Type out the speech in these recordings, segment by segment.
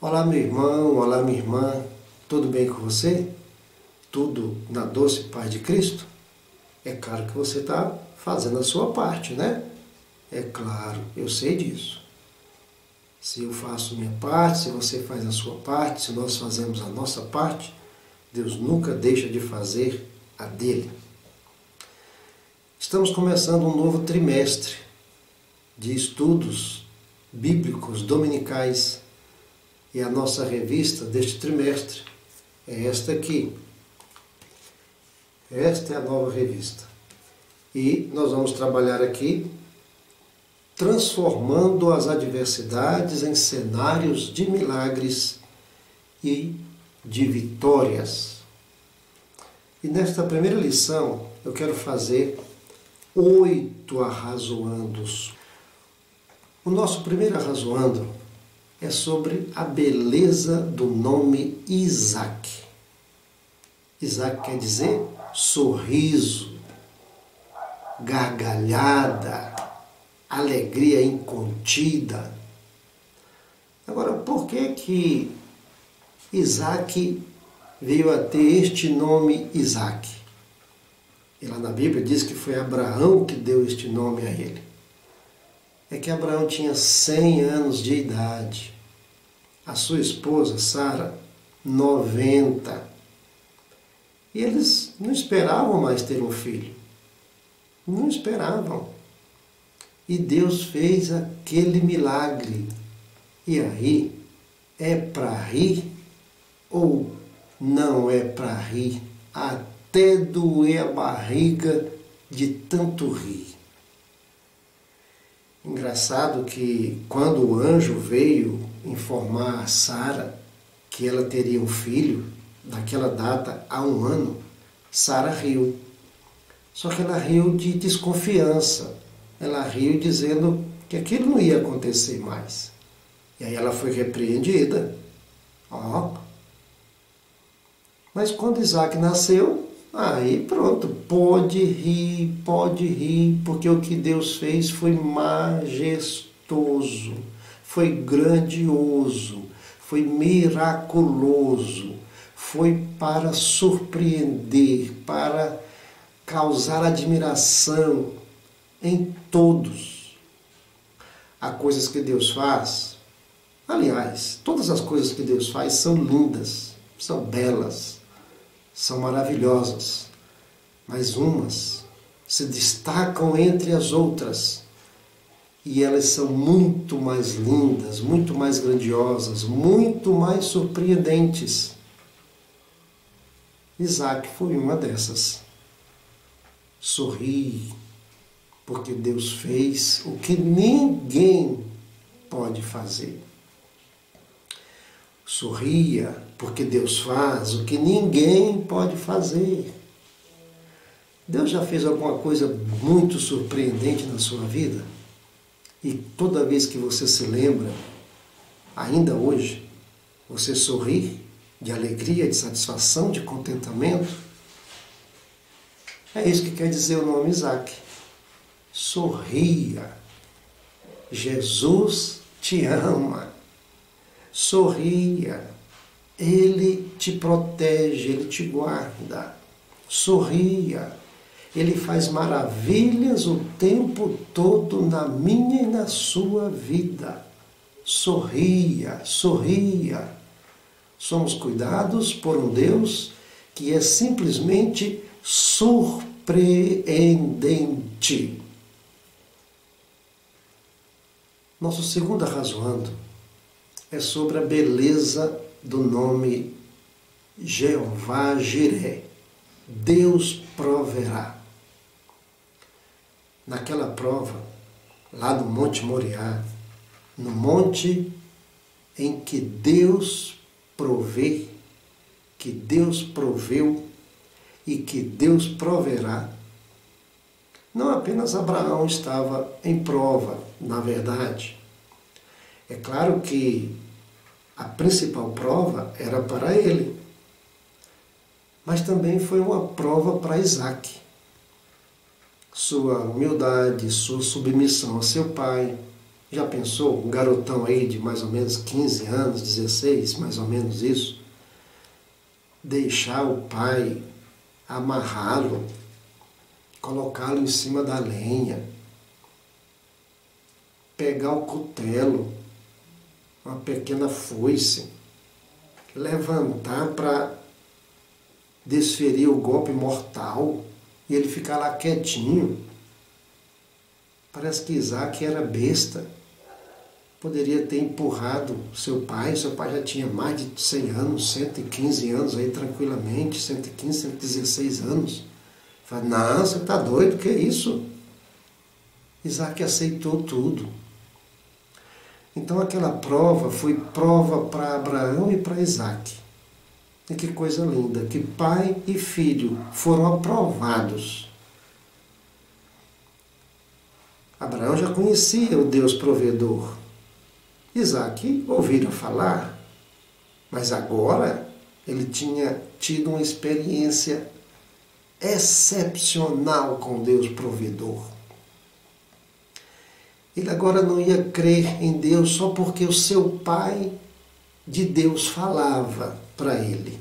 Olá, meu irmão, olá, minha irmã, tudo bem com você? Tudo na doce paz de Cristo? É claro que você está fazendo a sua parte, né? É claro, eu sei disso. Se eu faço minha parte, se você faz a sua parte, se nós fazemos a nossa parte, Deus nunca deixa de fazer a dele. Estamos começando um novo trimestre de estudos bíblicos dominicais. E a nossa revista deste trimestre é esta aqui. Esta é a nova revista. E nós vamos trabalhar aqui transformando as adversidades em cenários de milagres e de vitórias. E nesta primeira lição eu quero fazer 8 arrazoandos. O nosso primeiro arrazoando é sobre a beleza do nome Isaac. Isaac quer dizer sorriso, gargalhada, alegria incontida. Agora, por que Isaac veio a ter este nome Isaac? E lá na Bíblia diz que foi Abraão que deu este nome a ele. É que Abraão tinha 100 anos de idade. A sua esposa, Sara, 90. E eles não esperavam mais ter um filho. Não esperavam. E Deus fez aquele milagre. E aí, é para rir ou não é para rir? Até doer a barriga de tanto rir. Engraçado que quando o anjo veio informar a Sara que ela teria um filho, daquela data há um ano, Sara riu. Só que ela riu de desconfiança. Ela riu dizendo que aquilo não ia acontecer mais. E aí ela foi repreendida. Mas quando Isaac nasceu, aí pronto, pode rir, porque o que Deus fez foi majestoso, foi grandioso, foi miraculoso, foi para surpreender, para causar admiração em todos. Há coisas que Deus faz, aliás, todas as coisas que Deus faz são lindas, são belas, são maravilhosas, mas umas se destacam entre as outras e elas são muito mais lindas, muito mais grandiosas, muito mais surpreendentes. Isaac foi uma dessas. Sorri, porque Deus fez o que ninguém pode fazer. Sorria, porque Deus faz o que ninguém pode fazer. Deus já fez alguma coisa muito surpreendente na sua vida? E toda vez que você se lembra, ainda hoje, você sorri de alegria, de satisfação, de contentamento? É isso que quer dizer o nome Isaac. Sorria. Jesus te ama. Sorria. Ele te protege, Ele te guarda. Sorria. Ele faz maravilhas o tempo todo na minha e na sua vida. Sorria, sorria. Somos cuidados por um Deus que é simplesmente surpreendente. Nosso segundo arrazoando é sobre a beleza do nome Jeová Jiré. Deus proverá. Naquela prova, lá no Monte Moriá, no monte em que Deus provê, que Deus proveu e que Deus proverá, não apenas Abraão estava em prova, na verdade. É claro que a principal prova era para ele, mas também foi uma prova para Isaac. Sua humildade, sua submissão a seu pai, Já pensou, um garotão aí de mais ou menos 15 anos, 16, mais ou menos isso, deixar o pai amarrá-lo, colocá-lo em cima da lenha, pegar o cutelo, uma pequena foice, levantar para desferir o golpe mortal e ele ficar lá quietinho. Parece que Isaac era besta. Poderia ter empurrado seu pai já tinha mais de 100 anos, 115 anos aí tranquilamente, 115, 116 anos. Fala, não, você está doido, que é isso? Isaac aceitou tudo. Então aquela prova foi prova para Abraão e para Isaac. E que coisa linda, que pai e filho foram aprovados. Abraão já conhecia o Deus provedor. Isaac ouvira falar, mas agora ele tinha tido uma experiência excepcional com Deus provedor. Ele agora não ia crer em Deus só porque o seu pai de Deus falava para ele,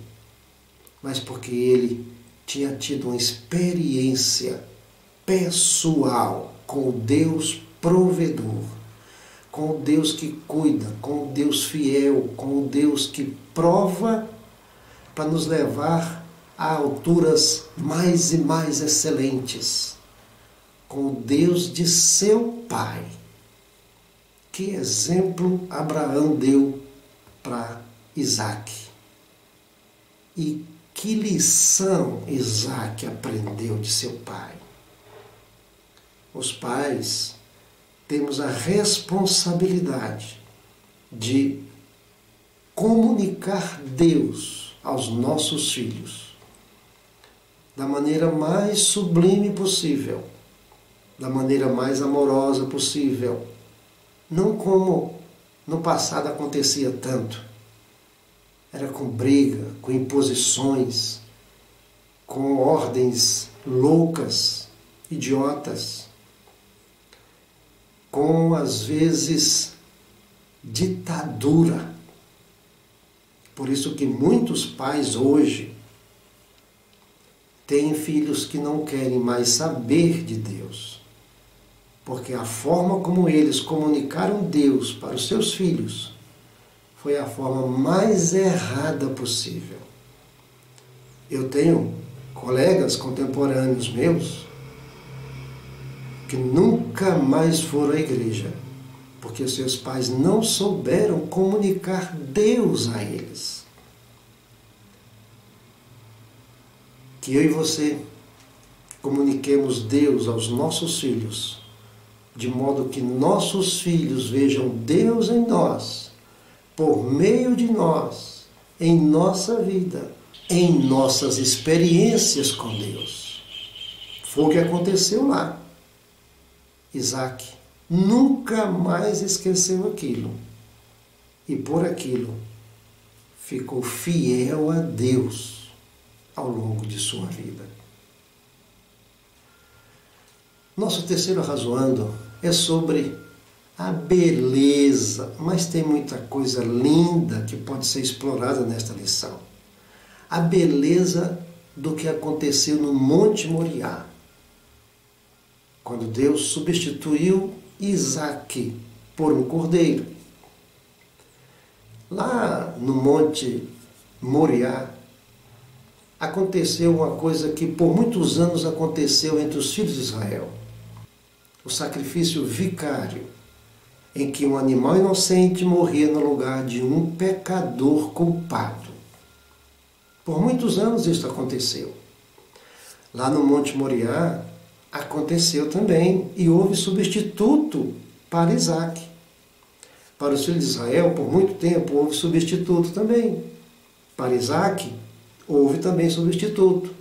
mas porque ele tinha tido uma experiência pessoal com o Deus provedor, com o Deus que cuida, com o Deus fiel, com o Deus que prova para nos levar a alturas mais e mais excelentes, com o Deus de seu pai. Que exemplo Abraão deu para Isaac. E que lição Isaac aprendeu de seu pai. Os pais temos a responsabilidade de comunicar Deus aos nossos filhos da maneira mais sublime possível, da maneira mais amorosa possível, não como no passado acontecia tanto. Era com briga, com imposições, com ordens loucas, idiotas, com, às vezes, ditadura. Por isso que muitos pais hoje têm filhos que não querem mais saber de Deus, porque a forma como eles comunicaram Deus para os seus filhos foi a forma mais errada possível. Eu tenho colegas contemporâneos meus que nunca mais foram à igreja, porque seus pais não souberam comunicar Deus a eles. Que eu e você comuniquemos Deus aos nossos filhos, de modo que nossos filhos vejam Deus em nós, por meio de nós, em nossa vida, em nossas experiências com Deus. Foi o que aconteceu lá. Isaac nunca mais esqueceu aquilo. E por aquilo ficou fiel a Deus ao longo de sua vida. Nosso terceiro razoando é sobre a beleza, mas tem muita coisa linda que pode ser explorada nesta lição. A beleza do que aconteceu no Monte Moriá, quando Deus substituiu Isaque por um cordeiro. Lá no Monte Moriá, aconteceu uma coisa que por muitos anos aconteceu entre os filhos de Israel. O sacrifício vicário, em que um animal inocente morria no lugar de um pecador culpado. Por muitos anos isso aconteceu. Lá no Monte Moriá aconteceu também, e houve substituto para Isaque. Para os filhos de Israel, por muito tempo, houve substituto também. Para Isaque, houve também substituto.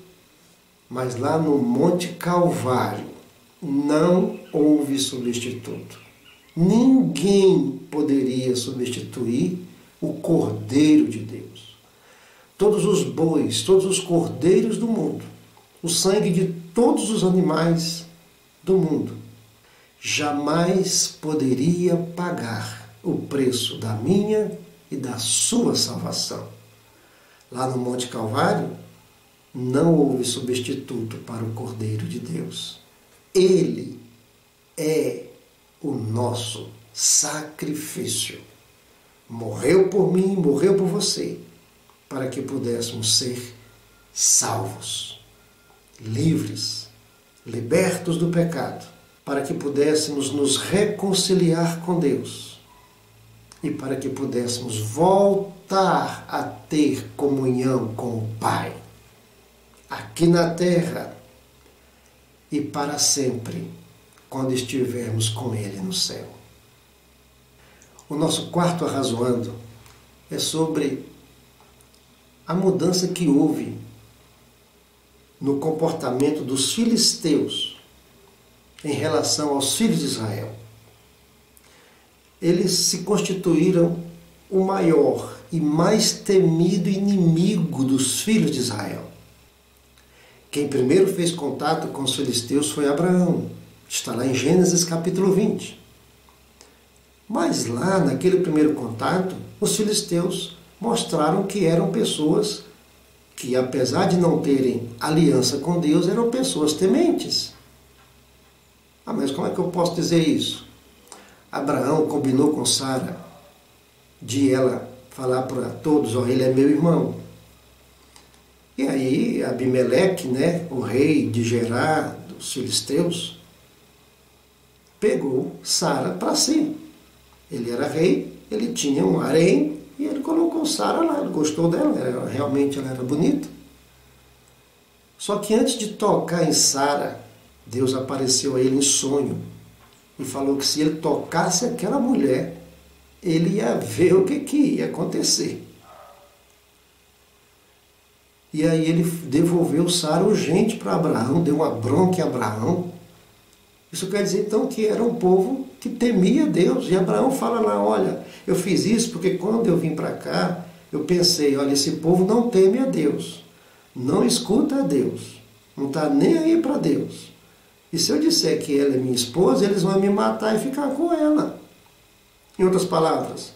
Mas lá no Monte Calvário, não houve substituto. Ninguém poderia substituir o Cordeiro de Deus. Todos os bois, todos os cordeiros do mundo, o sangue de todos os animais do mundo, jamais poderia pagar o preço da minha e da sua salvação. Lá no Monte Calvário, não houve substituto para o Cordeiro de Deus. Ele é o nosso sacrifício. Morreu por mim, morreu por você, para que pudéssemos ser salvos, livres, libertos do pecado, para que pudéssemos nos reconciliar com Deus e para que pudéssemos voltar a ter comunhão com o Pai, aqui na terra e para sempre, quando estivermos com Ele no céu. O nosso quarto arrazoando é sobre a mudança que houve no comportamento dos filisteus em relação aos filhos de Israel. Eles se constituíram o maior e mais temido inimigo dos filhos de Israel. Quem primeiro fez contato com os filisteus foi Abraão. Está lá em Gênesis capítulo 20. Mas lá, naquele primeiro contato, os filisteus mostraram que eram pessoas que, apesar de não terem aliança com Deus, eram pessoas tementes. Mas como é que eu posso dizer isso? Abraão combinou com Sara de ela falar para todos, ele é meu irmão. E aí Abimeleque, o rei de Gerar, dos filisteus, pegou Sara para si. Ele era rei, ele tinha um harém e ele colocou Sara lá, ele gostou dela, realmente ela era bonita. Só que antes de tocar em Sara, Deus apareceu a ele em sonho e falou que se ele tocasse aquela mulher, ele ia ver o que ia acontecer. E aí ele devolveu Sara urgente para Abraão, deu uma bronca em Abraão. Isso quer dizer então que era um povo que temia Deus. E Abraão fala lá, olha, eu fiz isso porque quando eu vim para cá, eu pensei, olha, esse povo não teme a Deus, não escuta a Deus, não está nem aí para Deus. E se eu disser que ela é minha esposa, eles vão me matar e ficar com ela. Em outras palavras,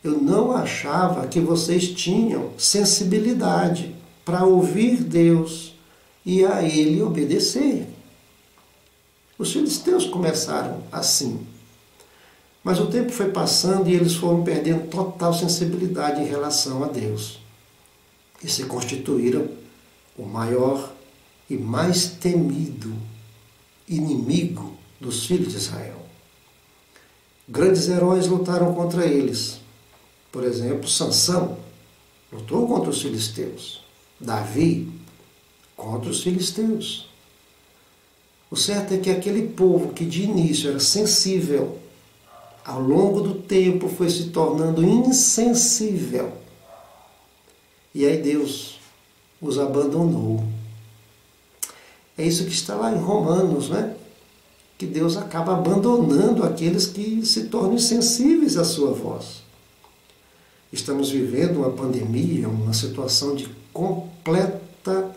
eu não achava que vocês tinham sensibilidade para ouvir Deus e a Ele obedecer. Os filisteus começaram assim. Mas o tempo foi passando e eles foram perdendo total sensibilidade em relação a Deus. E se constituíram o maior e mais temido inimigo dos filhos de Israel. Grandes heróis lutaram contra eles. Por exemplo, Sansão lutou contra os filisteus. Davi contra os filisteus. O certo é que aquele povo que de início era sensível, ao longo do tempo foi se tornando insensível. E aí Deus os abandonou. É isso que está lá em Romanos, que Deus acaba abandonando aqueles que se tornam insensíveis à sua voz. Estamos vivendo uma pandemia, uma situação de completa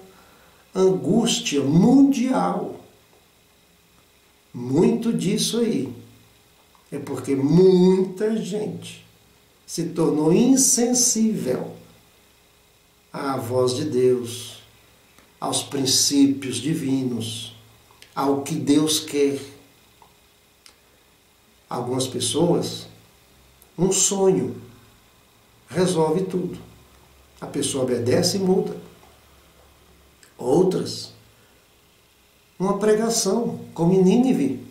angústia mundial. Muito disso aí é porque muita gente se tornou insensível à voz de Deus, aos princípios divinos, ao que Deus quer. Algumas pessoas, um sonho resolve tudo. A pessoa obedece e muda. Outras, uma pregação, como em Nínive,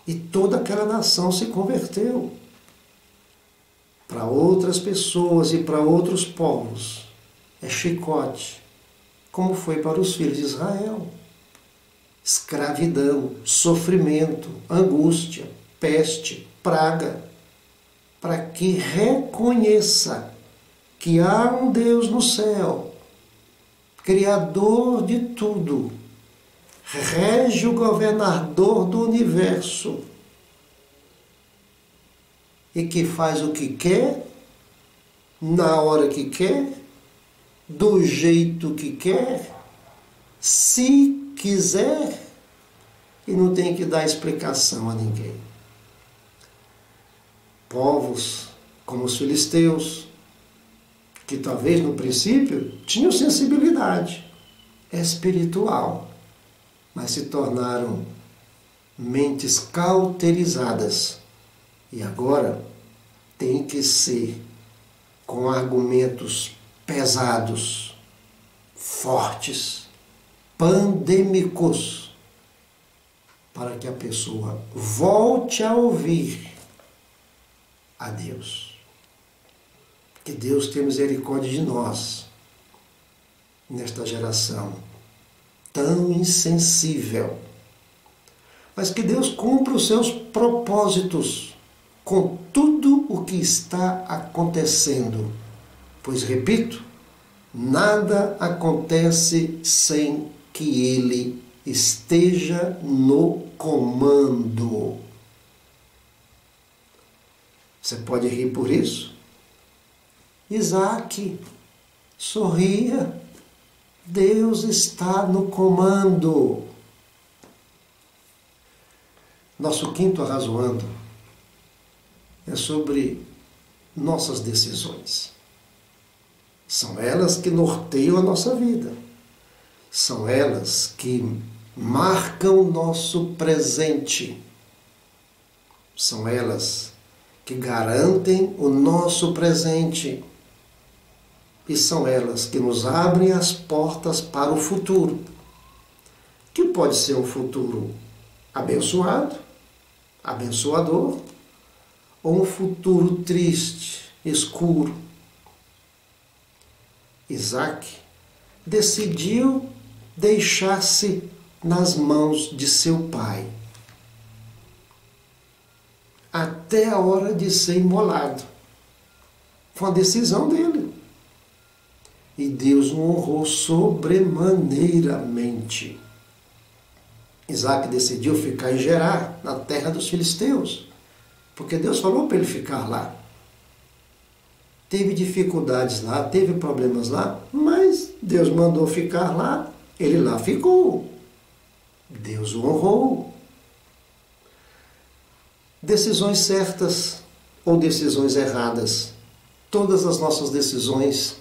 e toda aquela nação se converteu. Para outras pessoas e para outros povos, é chicote, como foi para os filhos de Israel. Escravidão, sofrimento, angústia, peste, praga, para que reconheça que há um Deus no céu, Criador de tudo, régio governador do universo, e que faz o que quer, na hora que quer, do jeito que quer, se quiser, e não tem que dar explicação a ninguém. Povos como os filisteus, que talvez no princípio tinham sensibilidade espiritual, mas se tornaram mentes cauterizadas e agora tem que ser com argumentos pesados, fortes, pandêmicos, para que a pessoa volte a ouvir a Deus. Que Deus tenha misericórdia de nós nesta geração tão insensível, mas que Deus cumpra os seus propósitos com tudo o que está acontecendo, pois, repito, nada acontece sem que Ele esteja no comando. Você pode rir por isso? Isaac, sorria. Deus está no comando. Nosso quinto arrazoando é sobre nossas decisões. São elas que norteiam a nossa vida. São elas que marcam o nosso presente. São elas que garantem o nosso presente. E são elas que nos abrem as portas para o futuro, que pode ser um futuro abençoado, abençoador, ou um futuro triste, escuro. Isaac decidiu deixar-se nas mãos de seu pai, até a hora de ser imolado. Foi uma decisão dele. E Deus o honrou sobremaneiramente. Isaac decidiu ficar em Gerar, na terra dos filisteus, porque Deus falou para ele ficar lá. Teve dificuldades lá, teve problemas lá, mas Deus mandou ficar lá, ele lá ficou. Deus o honrou. Decisões certas ou decisões erradas, todas as nossas decisões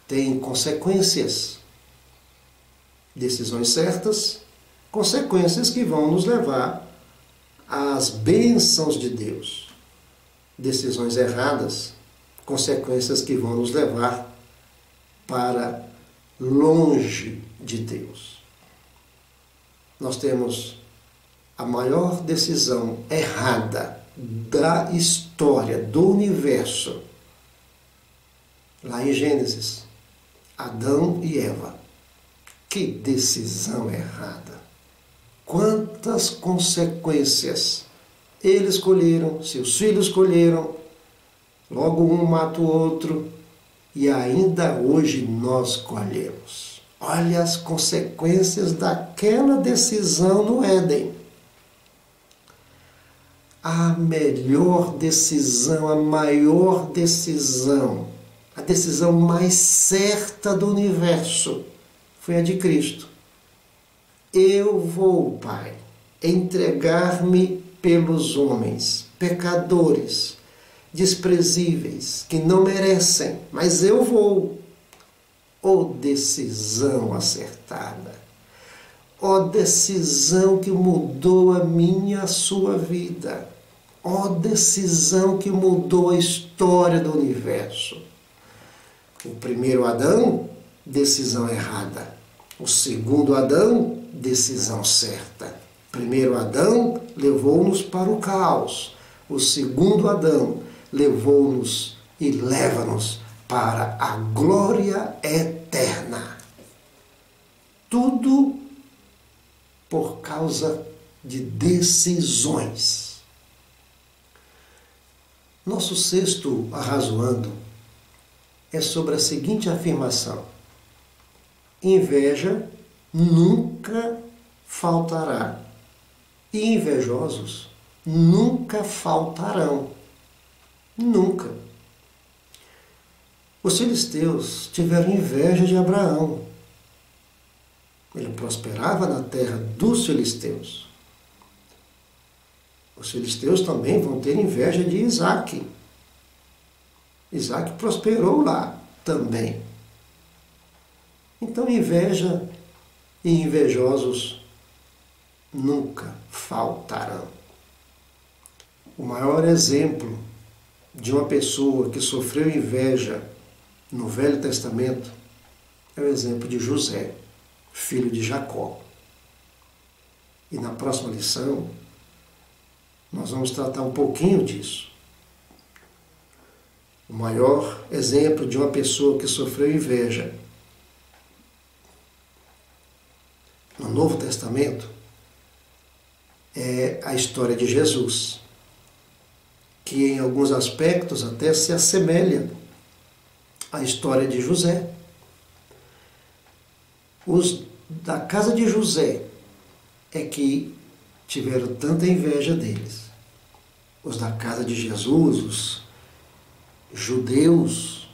têm consequências. Decisões certas, consequências que vão nos levar às bênçãos de Deus. Decisões erradas, consequências que vão nos levar para longe de Deus. Nós temos a maior decisão errada da história, do universo, lá em Gênesis. Adão e Eva. Que decisão errada! Quantas consequências! Eles escolheram, seus filhos escolheram, logo um mata o outro, e ainda hoje nós colhemos. Olha as consequências daquela decisão no Éden. A melhor decisão, a maior decisão, a decisão mais certa do universo foi a de Cristo. Eu vou, Pai, entregar-me pelos homens, pecadores, desprezíveis, que não merecem, mas eu vou. Oh, decisão acertada! Oh, decisão que mudou a minha e a sua vida! Oh, decisão que mudou a história do universo! O primeiro Adão, decisão errada. O segundo Adão, decisão certa. O primeiro Adão levou-nos para o caos. O segundo Adão levou-nos e leva-nos para a glória eterna. Tudo por causa de decisões. Nosso sexto arrazoando é sobre a seguinte afirmação: inveja nunca faltará, e invejosos nunca faltarão. Nunca. Os filisteus tiveram inveja de Abraão. Ele prosperava na terra dos filisteus. Os filisteus também vão ter inveja de Isaque. Isaque prosperou lá também. Então inveja e invejosos nunca faltarão. O maior exemplo de uma pessoa que sofreu inveja no Velho Testamento é o exemplo de José, filho de Jacó. E na próxima lição nós vamos tratar um pouquinho disso. O maior exemplo de uma pessoa que sofreu inveja no Novo Testamento é a história de Jesus, que em alguns aspectos até se assemelha à história de José. Os da casa de José é que tiveram tanta inveja deles. Os da casa de Jesus, os judeus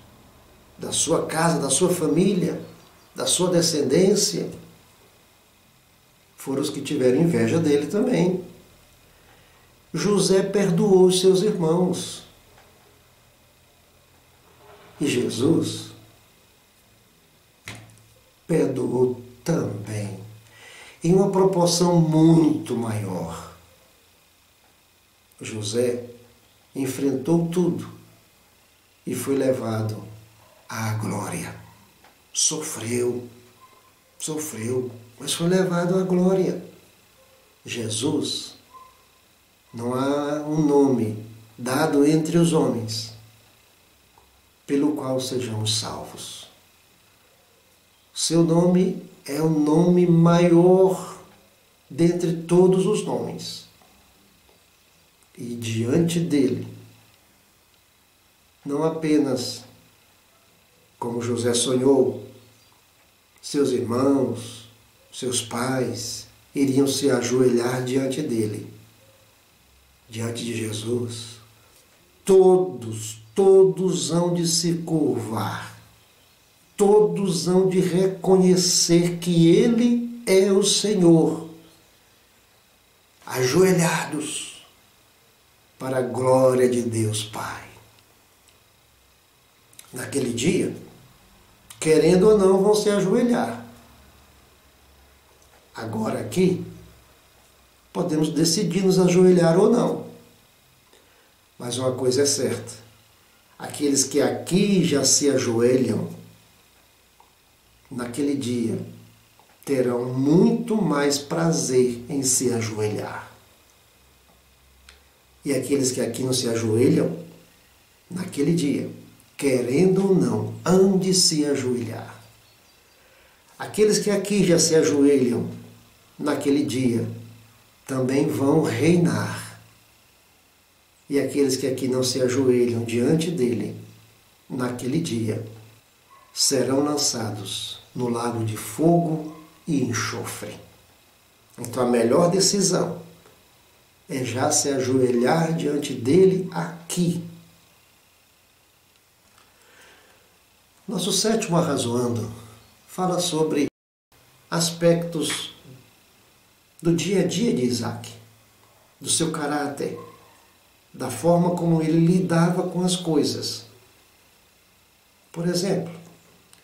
da sua casa, da sua família, da sua descendência, foram os que tiveram inveja dele também. José perdoou os seus irmãos. E Jesus perdoou também, em uma proporção muito maior. José enfrentou tudo e foi levado à glória. Sofreu, mas foi levado à glória. Jesus, não há um nome dado entre os homens pelo qual sejamos salvos. Seu nome é o nome maior dentre todos os nomes. E diante dele, não apenas, como José sonhou, seus irmãos, seus pais iriam se ajoelhar diante dele, diante de Jesus. Todos hão de se curvar, todos hão de reconhecer que Ele é o Senhor, ajoelhados para a glória de Deus Pai. Naquele dia, querendo ou não, vão se ajoelhar. Agora aqui, podemos decidir nos ajoelhar ou não. Mas uma coisa é certa, aqueles que aqui já se ajoelham, naquele dia, terão muito mais prazer em se ajoelhar. E aqueles que aqui não se ajoelham, naquele dia, querendo ou não, hão de se ajoelhar. Aqueles que aqui já se ajoelham, naquele dia, também vão reinar. E aqueles que aqui não se ajoelham diante dele, naquele dia, serão lançados no lago de fogo e enxofre. Então a melhor decisão é já se ajoelhar diante dele aqui. Nosso sétimo Arrazoando fala sobre aspectos do dia a dia de Isaque, do seu caráter, da forma como ele lidava com as coisas. Por exemplo,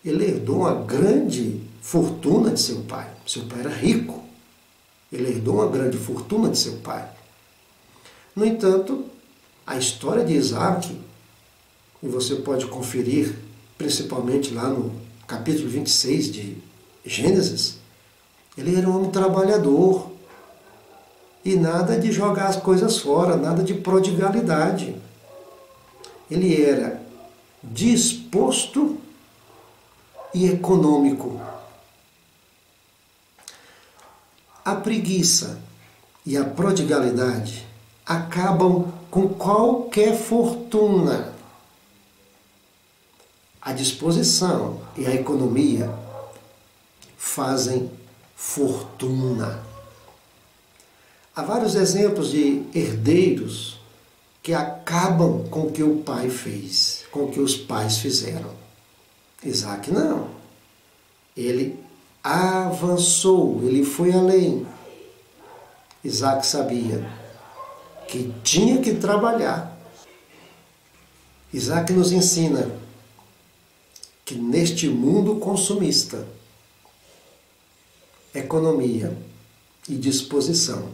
ele herdou uma grande fortuna de seu pai. Seu pai era rico. Ele herdou uma grande fortuna de seu pai. No entanto, a história de Isaque, e você pode conferir, principalmente lá no capítulo 26 de Gênesis, ele era um homem trabalhador. E nada de jogar as coisas fora, nada de prodigalidade. Ele era disposto e econômico. A preguiça e a prodigalidade acabam com qualquer fortuna. A disposição e a economia fazem fortuna. Há vários exemplos de herdeiros que acabam com o que o pai fez, com o que os pais fizeram. Isaque não. Ele avançou, ele foi além. Isaque sabia que tinha que trabalhar. Isaac nos ensina que neste mundo consumista, economia e disposição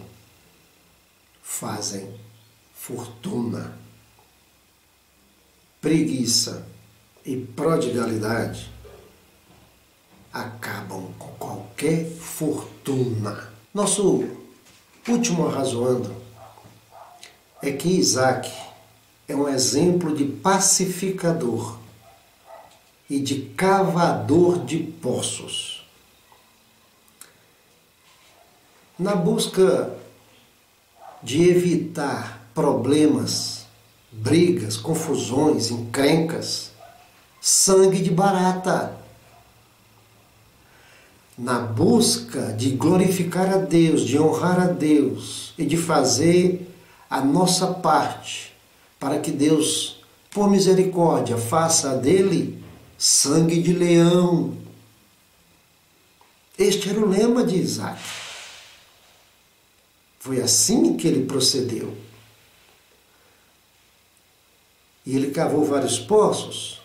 fazem fortuna. Preguiça e prodigalidade acabam com qualquer fortuna. Nosso último arrazoando é que Isaac é um exemplo de pacificador e de cavador de poços. Na busca de evitar problemas, brigas, confusões, encrencas, sangue de barata. Na busca de glorificar a Deus, de honrar a Deus e de fazer a nossa parte para que Deus, por misericórdia, faça dele sangue de leão. Este era o lema de Isaac. Foi assim que ele procedeu. E ele cavou vários poços.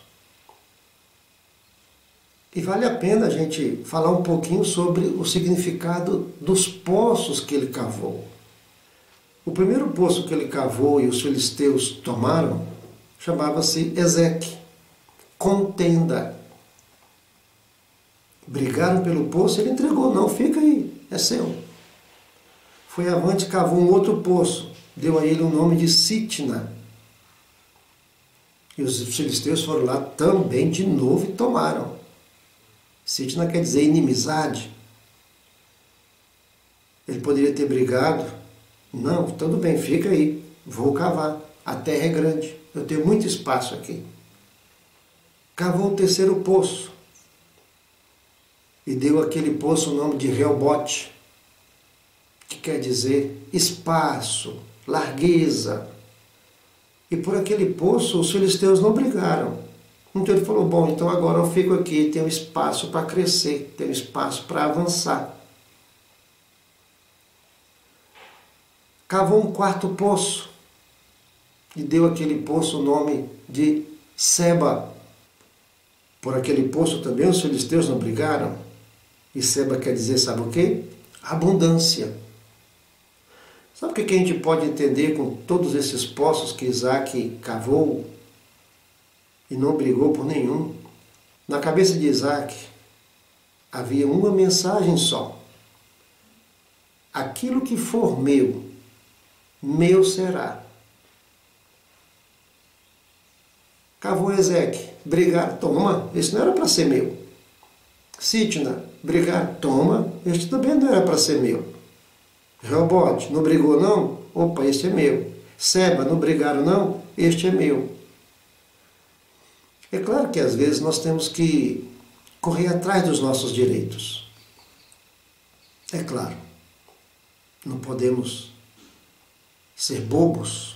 E vale a pena a gente falar um pouquinho sobre o significado dos poços que ele cavou. O primeiro poço que ele cavou e os filisteus tomaram chamava-se Ezeque, contenda. Brigaram pelo poço, ele entregou, não, fica aí, é seu. Foi avante, cavou um outro poço, deu a ele o nome de Sitna. E os filisteus foram lá também de novo e tomaram. Sitna quer dizer inimizade. Ele poderia ter brigado. Não, tudo bem, fica aí, vou cavar. A terra é grande, eu tenho muito espaço aqui. Cavou o terceiro poço. E deu àquele poço o nome de Reobote, que quer dizer espaço, largueza. E por aquele poço os filisteus não brigaram. Então ele falou, bom, então agora eu fico aqui, tenho espaço para crescer, tenho espaço para avançar. Cavou um quarto poço e deu àquele poço o nome de Seba. Por aquele poço também os filisteus não brigaram. E Seba quer dizer, sabe o quê? Abundância. Sabe o que a gente pode entender com todos esses poços que Isaac cavou e não brigou por nenhum? Na cabeça de Isaac havia uma mensagem só. Aquilo que for meu, meu será. Cavou Ezeque, brigar, toma, esse não era para ser meu. Sitna, brigar, toma, este também não era para ser meu. Reobote, não brigou não? Opa, este é meu. Seba, não brigaram não? Este é meu. É claro que às vezes nós temos que correr atrás dos nossos direitos. É claro, não podemos ser bobos,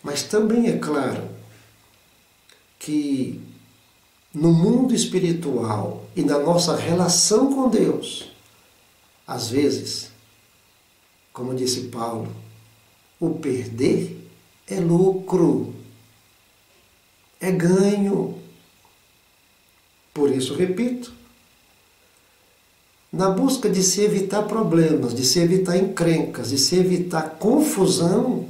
mas também é claro que no mundo espiritual e na nossa relação com Deus, às vezes, como disse Paulo, o perder é lucro, é ganho. Por isso, repito, na busca de se evitar problemas, de se evitar encrencas, de se evitar confusão,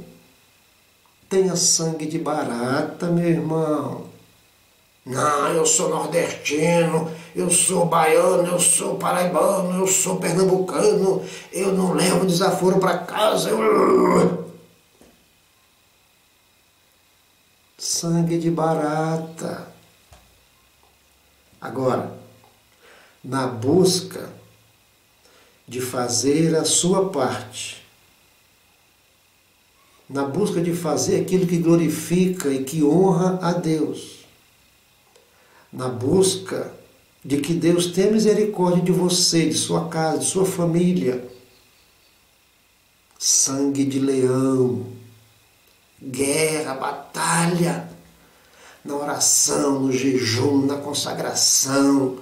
tenha sangue de barata, meu irmão. Não, eu sou nordestino, eu sou baiano, eu sou paraibano, eu sou pernambucano, eu não levo desaforo para casa. Sangue de barata. Agora, na busca de fazer a sua parte, na busca de fazer aquilo que glorifica e que honra a Deus, na busca de que Deus tenha misericórdia de você, de sua casa, de sua família. Sangue de leão, guerra, batalha, na oração, no jejum, na consagração,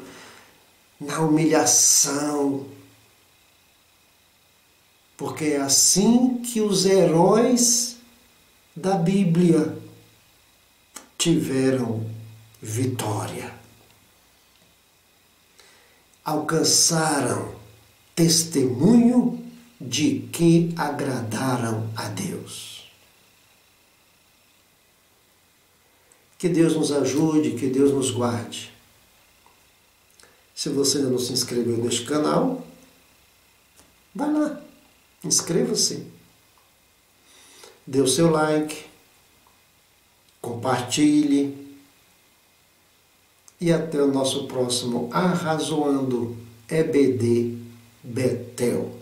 na humilhação. Porque é assim que os heróis da Bíblia tiveram vitória. Alcançaram testemunho de que agradaram a Deus. Que Deus nos ajude, que Deus nos guarde. Se você ainda não se inscreveu neste canal, vai lá, inscreva-se. Dê o seu like, compartilhe e até o nosso próximo Arrazoando EBD Betel.